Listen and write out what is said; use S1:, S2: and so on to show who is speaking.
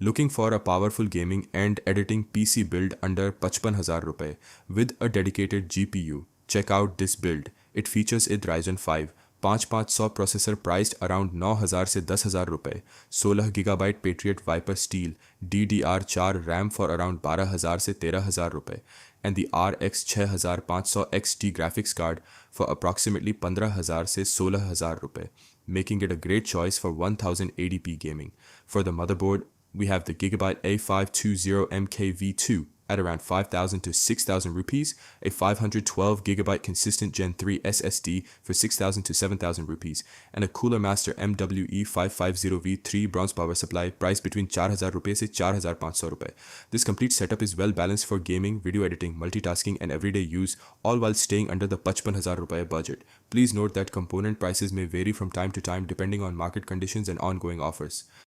S1: Looking for a powerful gaming and editing PC build under 55,000 रुपए with a dedicated GPU? Check out this build. It features a Ryzen 5 5500 processor priced around 9,000 से 10,000 रुपए, 16 gigabyte Patriot Viper Steel DDR4 RAM for around 12,000 से 13,000 रुपए, and the RX 6500 XT graphics card for approximately 15,000 से 16,000 रुपए, making it a great choice for 1080p gaming. For the motherboard, we have the Gigabyte A520 MKV2 at around 5,000 to 6,000 rupees, a 512 gigabyte consistent Gen 3 SSD for 6,000 to 7,000 rupees, and a Cooler Master MWE550V3 bronze power supply priced between 4,000 rupees से 4,500 रुपए. This complete setup is well balanced for gaming, video editing, multitasking, and everyday use, all while staying under the 55,000 rupees budget. Please note that component prices may vary from time to time depending on market conditions and ongoing offers.